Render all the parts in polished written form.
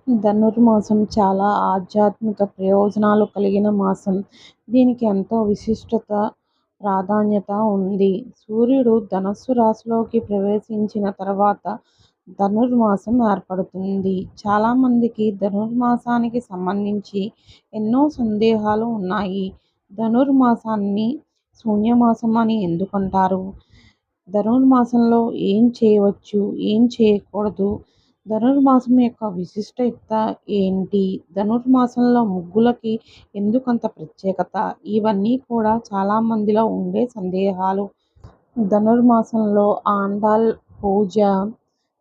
ధనుర్మాసం చాలా ఆధ్యాత్మిక ప్రయోజనాలు కలిగిన మాసం. దీనికి ఎంతో విశిష్టత, ప్రాధాన్యత ఉంది. సూర్యుడు ధనస్సు రాశిలోకి ప్రవేశించిన తర్వాత ధనుర్మాసం ఏర్పడుతుంది. చాలామందికి ధనుర్మాసానికి సంబంధించి ఎన్నో సందేహాలు ఉన్నాయి. ధనుర్మాసాన్ని శూన్యమాసం అని ఎందుకంటారు? ధనుర్మాసంలో ఏం చేయవచ్చు, ఏం చేయకూడదు? ధనుర్మాసం యొక్క విశిష్టత ఏంటి? ధనుర్మాసంలో ముగ్గులకి ఎందుకంత ప్రత్యేకత? ఇవన్నీ కూడా చాలామందిలో ఉండే సందేహాలు. ధనుర్మాసంలో ఆండాళ్ పూజ,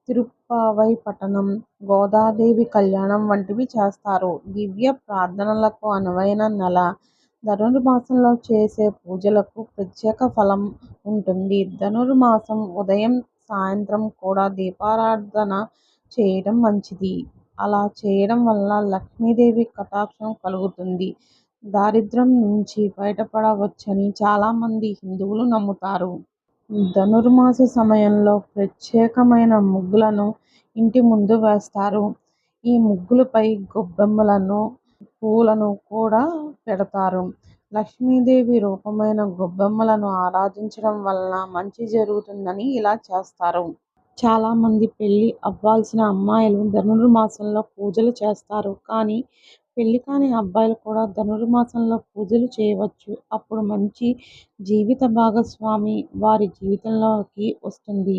తిరుప్పావై పఠనం, గోదాదేవి కళ్యాణం వంటివి చేస్తారు. దివ్య ప్రార్థనలకు అనువైన నెల. ధనుర్మాసంలో చేసే పూజలకు ప్రత్యేక ఫలం ఉంటుంది. ధనుర్మాసం ఉదయం, సాయంత్రం కూడా దీపారాధన చేయడం మంచిది. అలా చేయడం వల్ల లక్ష్మీదేవి కటాక్షం కలుగుతుంది. దారిద్ర్యం నుంచి బయటపడవచ్చని చాలామంది హిందువులు నమ్ముతారు. ధనుర్మాస సమయంలో ప్రత్యేకమైన ముగ్గులను ఇంటి ముందు వేస్తారు. ఈ ముగ్గులపై గొబ్బెమ్మలను, పూలను కూడా పెడతారు. లక్ష్మీదేవి రూపమైన గొబ్బెమ్మలను ఆరాధించడం వలన మంచి జరుగుతుందని ఇలా చేస్తారు. చాలామంది పెళ్లి అవ్వాల్సిన అమ్మాయిలు ధనుర్మాసంలో పూజలు చేస్తారు. కానీ పెళ్లి కాని అబ్బాయిలు కూడా ధనుర్మాసంలో పూజలు చేయవచ్చు. అప్పుడు మంచి జీవిత భాగస్వామి వారి జీవితంలోకి వస్తుంది.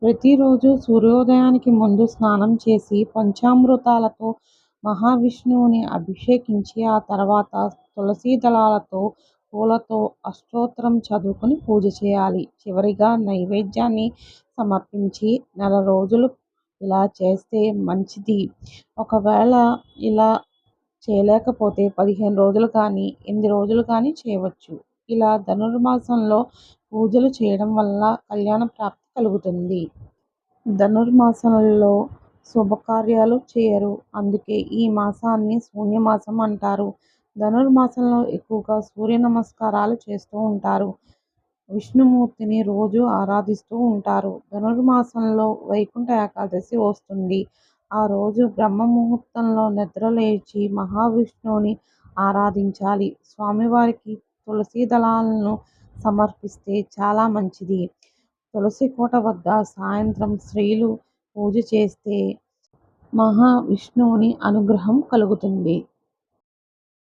ప్రతిరోజు సూర్యోదయానికి ముందు స్నానం చేసి పంచామృతాలతో మహావిష్ణువుని అభిషేకించి ఆ తర్వాత తులసి దళాలతో, పూలతో అష్టోత్తరం చదువుకుని పూజ చేయాలి. చివరిగా నైవేద్యాన్ని సమర్పించి నెల రోజులు ఇలా చేస్తే మంచిది. ఒకవేళ ఇలా చేయలేకపోతే 15 రోజులు కానీ, 8 రోజులు కానీ చేయవచ్చు. ఇలా ధనుర్మాసంలో పూజలు చేయడం వల్ల కళ్యాణ ప్రాప్తి కలుగుతుంది. ధనుర్మాసంలో శుభకార్యాలు చేయరు. అందుకే ఈ మాసాన్ని శూన్యమాసం అంటారు. ధనుర్మాసంలో ఎక్కువగా సూర్య నమస్కారాలు చేస్తూ ఉంటారు. విష్ణుమూర్తిని రోజు ఆరాధిస్తూ ఉంటారు. ధనుర్మాసంలో వైకుంఠ ఏకాదశి వస్తుంది. ఆ రోజు బ్రహ్మ ముహూర్తంలో నిద్రలేచి మహావిష్ణువుని ఆరాధించాలి. స్వామివారికి తులసి దళాలను సమర్పిస్తే చాలా మంచిది. తులసి కోట వద్ద సాయంత్రం స్త్రీలు పూజ చేస్తే మహావిష్ణువుని అనుగ్రహం కలుగుతుంది.